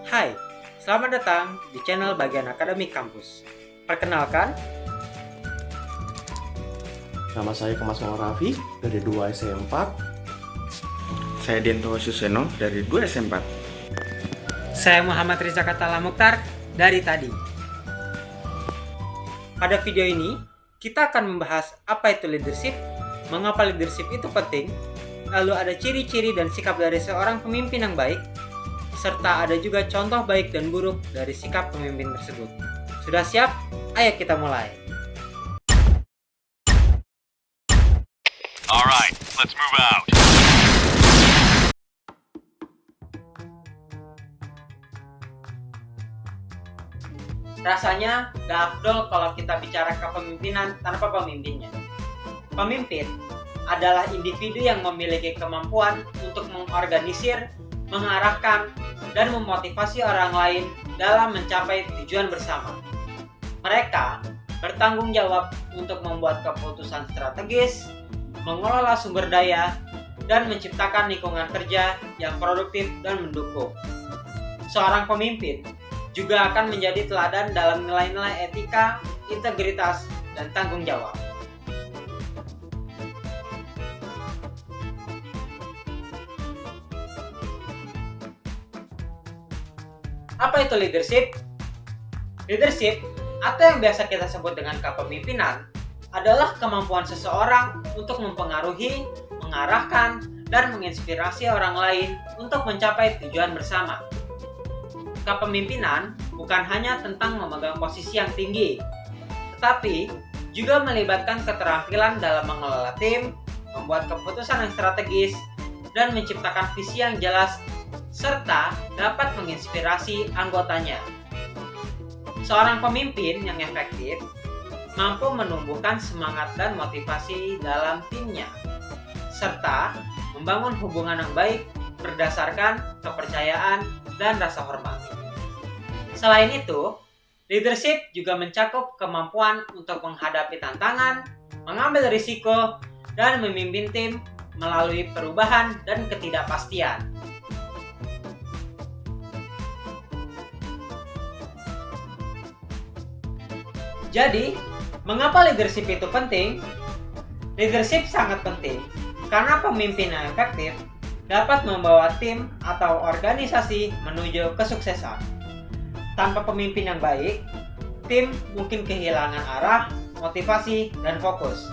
Hai, selamat datang di channel Bagian Akademik Kampus. Perkenalkan, Nama saya Kemas Raffi dari 2 SM4. Saya Dento Suseno dari 2 SM4. saya Muhammad Riza Katala Mukhtar dari Tadi. Pada video ini, kita akan membahas apa itu leadership, mengapa leadership itu penting, lalu ada ciri-ciri dan sikap dari seorang pemimpin yang baik, serta ada juga contoh baik dan buruk dari sikap pemimpin tersebut. Sudah siap? Ayo kita mulai. Alright, let's move out. Rasanya gak afdol kalau kita bicara kepemimpinan tanpa pemimpinnya. Pemimpin adalah individu yang memiliki kemampuan untuk mengorganisir, mengarahkan, dan memotivasi orang lain dalam mencapai tujuan bersama. Mereka bertanggung jawab untuk membuat keputusan strategis, mengelola sumber daya, dan menciptakan lingkungan kerja yang produktif dan mendukung. Seorang pemimpin juga akan menjadi teladan dalam nilai-nilai etika, integritas, dan tanggung jawab. Apa itu leadership? Leadership, atau yang biasa kita sebut dengan kepemimpinan, adalah kemampuan seseorang untuk mempengaruhi, mengarahkan, dan menginspirasi orang lain untuk mencapai tujuan bersama. Kepemimpinan bukan hanya tentang memegang posisi yang tinggi, tetapi juga melibatkan keterampilan dalam mengelola tim, membuat keputusan yang strategis, dan menciptakan visi yang jelas, serta dapat menginspirasi anggotanya. Seorang pemimpin yang efektif mampu menumbuhkan semangat dan motivasi dalam timnya, serta membangun hubungan yang baik berdasarkan kepercayaan dan rasa hormat. Selain itu, leadership juga mencakup kemampuan untuk menghadapi tantangan, mengambil risiko, dan memimpin tim melalui perubahan dan ketidakpastian. Jadi, mengapa leadership itu penting? Leadership sangat penting karena pemimpin yang efektif dapat membawa tim atau organisasi menuju kesuksesan. Tanpa pemimpin yang baik, tim mungkin kehilangan arah, motivasi, dan fokus.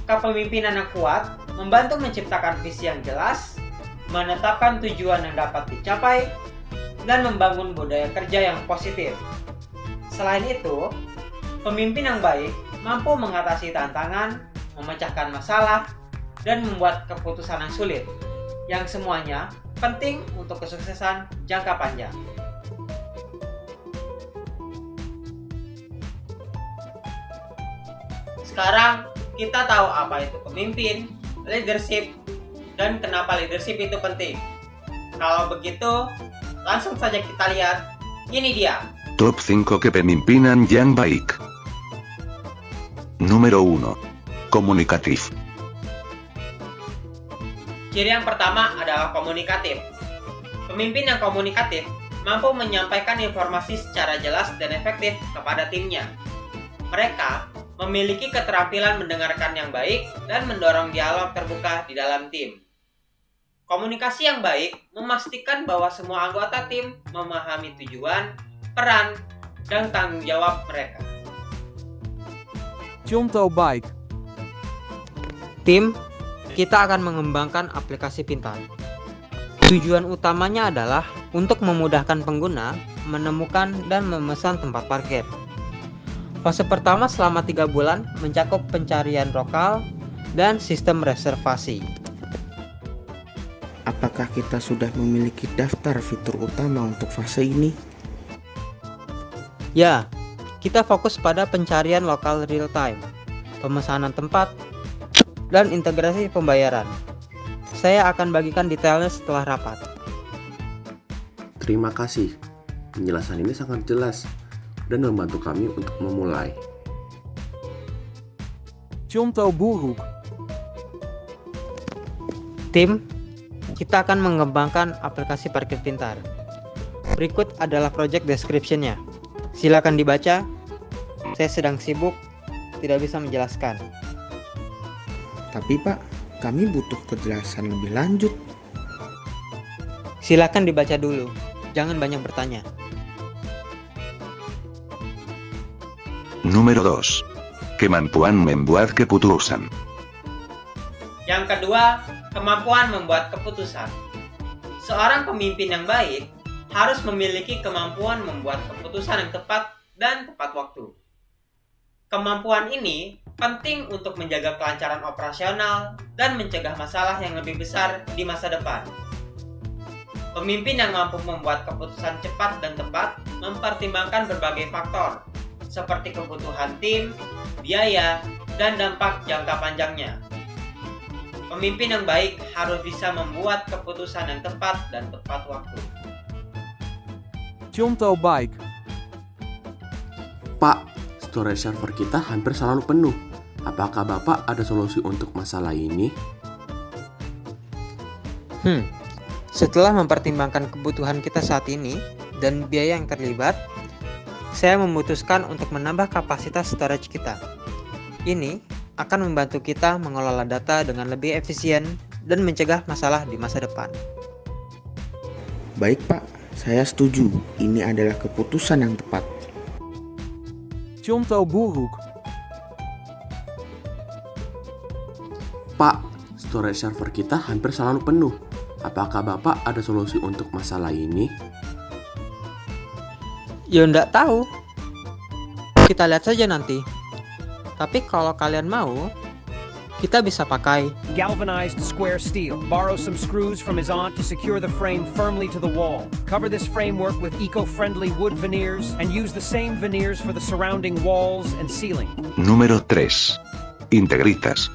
Kepemimpinan yang kuat membantu menciptakan visi yang jelas, menetapkan tujuan yang dapat dicapai, dan membangun budaya kerja yang positif. Selain itu, pemimpin yang baik mampu mengatasi tantangan, memecahkan masalah, dan membuat keputusan yang sulit, yang semuanya penting untuk kesuksesan jangka panjang. Sekarang kita tahu apa itu pemimpin, leadership, dan kenapa leadership itu penting. Kalau begitu, langsung saja kita lihat. Ini dia. Top 5 kepemimpinan yang baik. Número 1. Komunikatif. Ciri yang pertama adalah komunikatif. Pemimpin yang komunikatif mampu menyampaikan informasi secara jelas dan efektif kepada timnya. Mereka memiliki keterampilan mendengarkan yang baik dan mendorong dialog terbuka di dalam tim. Komunikasi yang baik memastikan bahwa semua anggota tim memahami tujuan, peran, dan tanggung jawab mereka. Contoh baik. Tim, kita akan mengembangkan aplikasi pintar. Tujuan utamanya adalah untuk memudahkan pengguna menemukan dan memesan tempat parkir. Fase pertama selama 3 bulan mencakup pencarian lokal dan sistem reservasi. Apakah kita sudah memiliki daftar fitur utama untuk fase ini? Ya, kita fokus pada pencarian lokal real time, pemesanan tempat, dan integrasi pembayaran. Saya akan bagikan detailnya setelah rapat. Terima kasih. Penjelasan ini sangat jelas dan membantu kami untuk memulai. Contoh buruk. Tim, kita akan mengembangkan aplikasi parkir pintar. Berikut adalah project description-nya. Silakan dibaca. Saya sedang sibuk, tidak bisa menjelaskan. Tapi Pak, kami butuh kejelasan lebih lanjut. Silakan dibaca dulu, jangan banyak bertanya. Número 2. Kemampuan membuat keputusan. Yang kedua, kemampuan membuat keputusan. Seorang pemimpin yang baik harus memiliki kemampuan membuat keputusan yang tepat dan tepat waktu. Kemampuan ini penting untuk menjaga kelancaran operasional dan mencegah masalah yang lebih besar di masa depan. Pemimpin yang mampu membuat keputusan cepat dan tepat mempertimbangkan berbagai faktor, seperti kebutuhan tim, biaya, dan dampak jangka panjangnya. Pemimpin yang baik harus bisa membuat keputusan yang tepat dan tepat waktu. Contoh baik. Pak, storage server kita hampir selalu penuh. Apakah Bapak ada solusi untuk masalah ini? Setelah mempertimbangkan kebutuhan kita saat ini dan biaya yang terlibat, saya memutuskan untuk menambah kapasitas storage kita. Ini akan membantu kita mengelola data dengan lebih efisien dan mencegah masalah di masa depan. Baik Pak, saya setuju. Ini adalah keputusan yang tepat. Contoh buruk. Pak, storage server kita hampir selalu penuh. Apakah Bapak ada solusi untuk masalah ini? Ya nggak tahu. Kita lihat saja nanti. Tapi kalau kalian mau, kita bisa pakai Galvanized square steel. Borrow some screws from his aunt to secure the frame firmly to the wall. Cover this framework with eco-friendly wood veneers and use the same veneers for the surrounding walls and ceiling. Número 3. Integritas.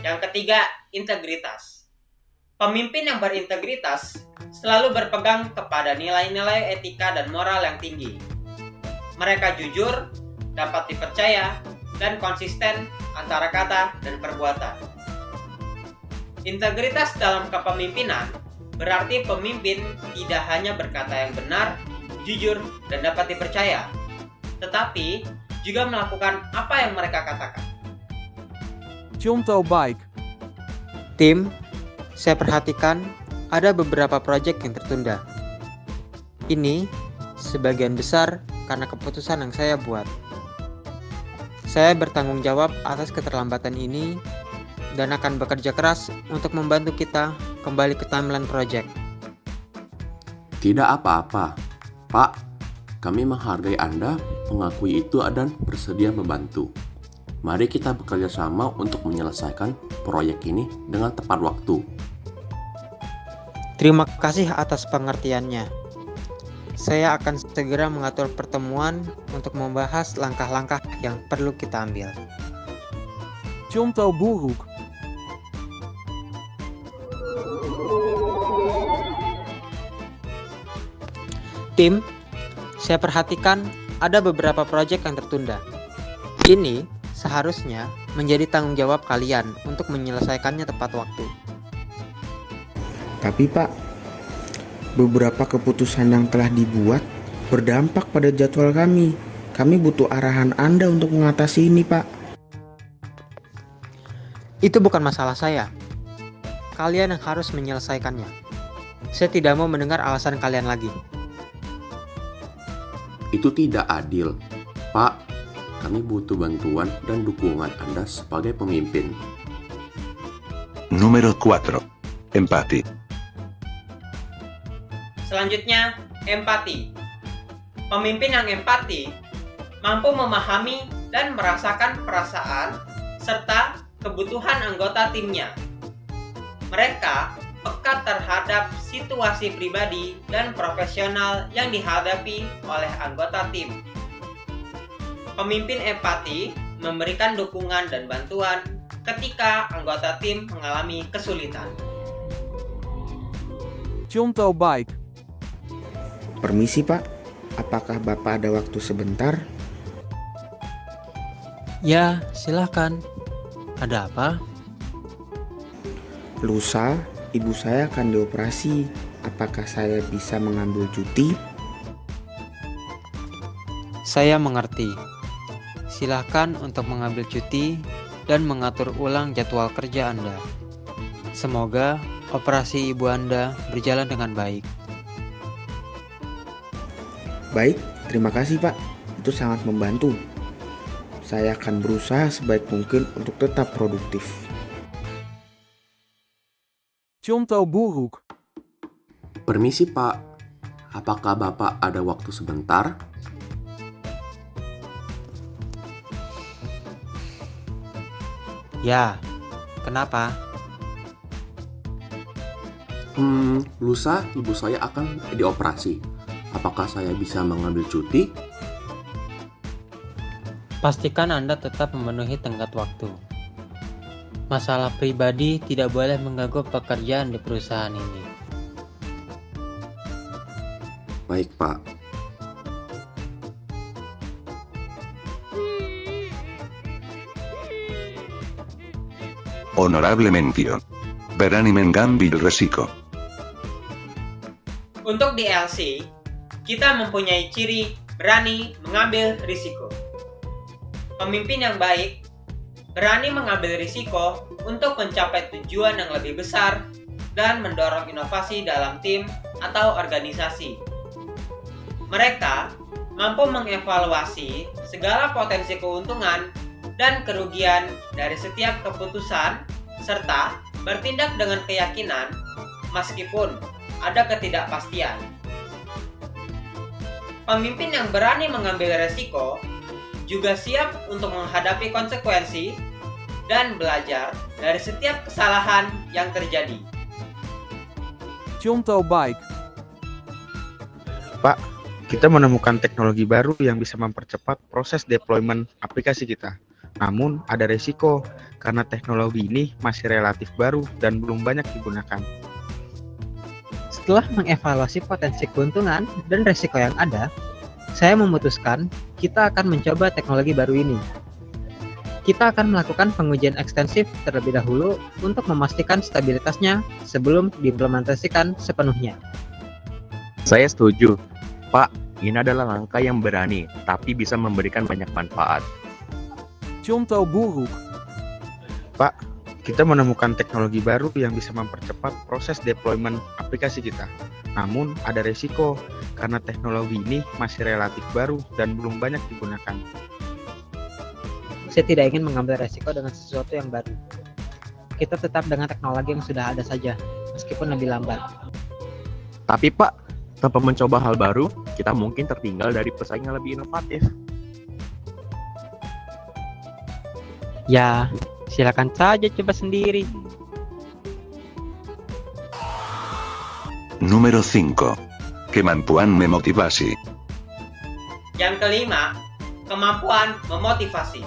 Yang ketiga, integritas. Pemimpin yang berintegritas selalu berpegang kepada nilai-nilai etika dan moral yang tinggi. Mereka jujur, dapat dipercaya, dan konsisten antara kata dan perbuatan. Integritas dalam kepemimpinan berarti pemimpin tidak hanya berkata yang benar, jujur, dan dapat dipercaya, tetapi juga melakukan apa yang mereka katakan. Contoh baik. tim. Saya perhatikan ada beberapa proyek yang tertunda. Ini sebagian besar karena keputusan yang saya buat. Saya bertanggung jawab atas keterlambatan ini dan akan bekerja keras untuk membantu kita kembali ke timeline project. Tidak apa-apa, Pak. Kami menghargai Anda mengakui itu dan bersedia membantu. Mari kita bekerja sama untuk menyelesaikan proyek ini dengan tepat waktu. Terima kasih atas pengertiannya. Saya akan segera mengatur pertemuan untuk membahas langkah-langkah yang perlu kita ambil. Contoh buruk. Tim, saya perhatikan ada beberapa proyek yang tertunda. Ini seharusnya menjadi tanggung jawab kalian untuk menyelesaikannya tepat waktu. Tapi Pak, beberapa keputusan yang telah dibuat berdampak pada jadwal kami. Kami butuh arahan Anda untuk mengatasi ini, Pak. Itu bukan masalah saya. Kalian yang harus menyelesaikannya. Saya tidak mau mendengar alasan kalian lagi. Itu tidak adil, Pak. Kami butuh bantuan dan dukungan Anda sebagai pemimpin. Número 4. Empati. Selanjutnya, empati. Pemimpin yang empati mampu memahami dan merasakan perasaan serta kebutuhan anggota timnya. Mereka peka terhadap situasi pribadi dan profesional yang dihadapi oleh anggota tim. Pemimpin empati memberikan dukungan dan bantuan ketika anggota tim mengalami kesulitan. Contoh baik. Permisi, Pak. Apakah Bapak ada waktu sebentar? Ya, silakan. Ada apa? Lusa, ibu saya akan dioperasi. apakah saya bisa mengambil cuti? Saya mengerti. Silakan untuk mengambil cuti dan mengatur ulang jadwal kerja Anda. Semoga operasi ibu Anda berjalan dengan baik. Baik, terima kasih Pak. Itu sangat membantu. Saya akan berusaha sebaik mungkin untuk tetap produktif. Contoh buruk. Permisi Pak, apakah Bapak ada waktu sebentar? Ya, kenapa? Lusa ibu saya akan dioperasi. Apakah saya bisa mengambil cuti? Pastikan Anda tetap memenuhi tenggat waktu. Masalah pribadi tidak boleh mengganggu pekerjaan di perusahaan ini. Baik Pak. Honorable mención. Berani mengambil resiko. Untuk di LC, kita mempunyai ciri berani mengambil risiko. Pemimpin yang baik berani mengambil risiko untuk mencapai tujuan yang lebih besar dan mendorong inovasi dalam tim atau organisasi. Mereka mampu mengevaluasi segala potensi keuntungan dan kerugian dari setiap keputusan serta bertindak dengan keyakinan meskipun ada ketidakpastian. Pemimpin yang berani mengambil resiko juga siap untuk menghadapi konsekuensi dan belajar dari setiap kesalahan yang terjadi. Contoh baik. Pak, kita menemukan teknologi baru yang bisa mempercepat proses deployment aplikasi kita. Namun, ada resiko karena teknologi ini masih relatif baru dan belum banyak digunakan. Setelah mengevaluasi potensi keuntungan dan risiko yang ada, saya memutuskan kita akan mencoba teknologi baru ini. Kita akan melakukan pengujian ekstensif terlebih dahulu untuk memastikan stabilitasnya sebelum diimplementasikan sepenuhnya. Saya setuju. Pak, ini adalah langkah yang berani, tapi bisa memberikan banyak manfaat. Contoh buruk. Pak, kita menemukan teknologi baru yang bisa mempercepat proses deployment aplikasi kita. Namun, ada resiko karena teknologi ini masih relatif baru dan belum banyak digunakan. Saya tidak ingin mengambil resiko dengan sesuatu yang baru. Kita tetap dengan teknologi yang sudah ada saja, meskipun lebih lambat. Tapi Pak, tanpa mencoba hal baru, kita mungkin tertinggal dari pesaing yang lebih inovatif. Ya, silakan saja coba sendiri. Número 5. Kemampuan memotivasi. Yang kelima, kemampuan memotivasi.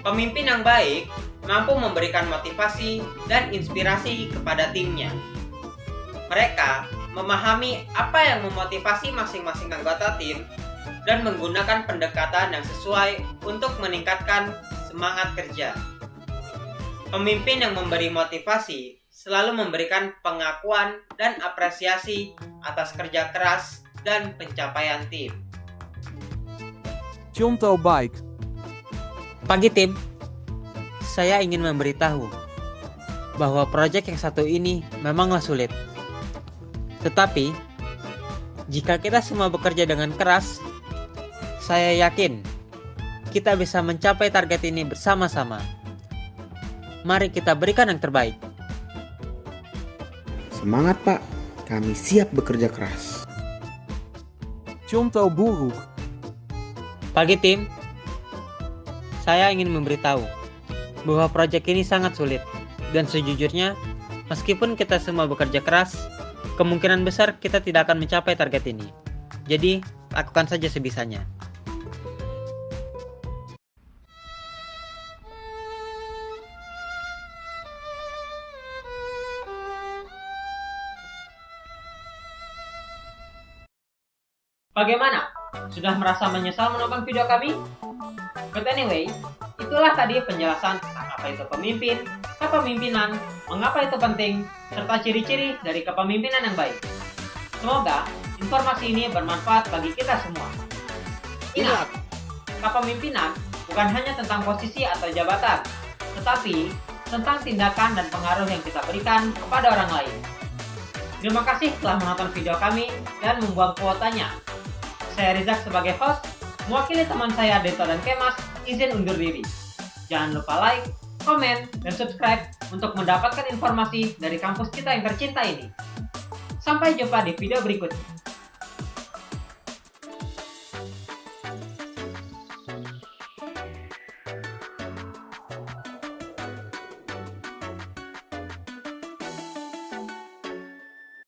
Pemimpin yang baik mampu memberikan motivasi dan inspirasi kepada timnya. Mereka memahami apa yang memotivasi masing-masing anggota tim dan menggunakan pendekatan yang sesuai untuk meningkatkan semangat kerja. Pemimpin yang memberi motivasi selalu memberikan pengakuan dan apresiasi atas kerja keras dan pencapaian tim. Contoh baik. Pagi tim, saya ingin memberitahu bahwa proyek yang satu ini memanglah sulit. Tetapi, jika kita semua bekerja dengan keras, saya yakin kita bisa mencapai target ini bersama-sama. Mari kita berikan yang terbaik. Semangat Pak, kami siap bekerja keras. Contoh buruk. Pagi tim, saya ingin memberitahu bahwa proyek ini sangat sulit. Dan sejujurnya, meskipun kita semua bekerja keras, kemungkinan besar kita tidak akan mencapai target ini. Jadi, lakukan saja sebisanya. Bagaimana? Sudah merasa menyesal menonton video kami? But anyway, itulah tadi penjelasan tentang apa itu pemimpin, kepemimpinan, mengapa itu penting, serta ciri-ciri dari kepemimpinan yang baik. Semoga informasi ini bermanfaat bagi kita semua. Ingat, kepemimpinan bukan hanya tentang posisi atau jabatan, tetapi tentang tindakan dan pengaruh yang kita berikan kepada orang lain. Terima kasih telah menonton video kami dan membuang kuotanya. Saya Rizak sebagai host, mewakili teman saya Deto dan Kemas, izin undur diri. Jangan lupa like, komen, dan subscribe untuk mendapatkan informasi dari kampus kita yang tercinta ini. Sampai jumpa di video berikutnya.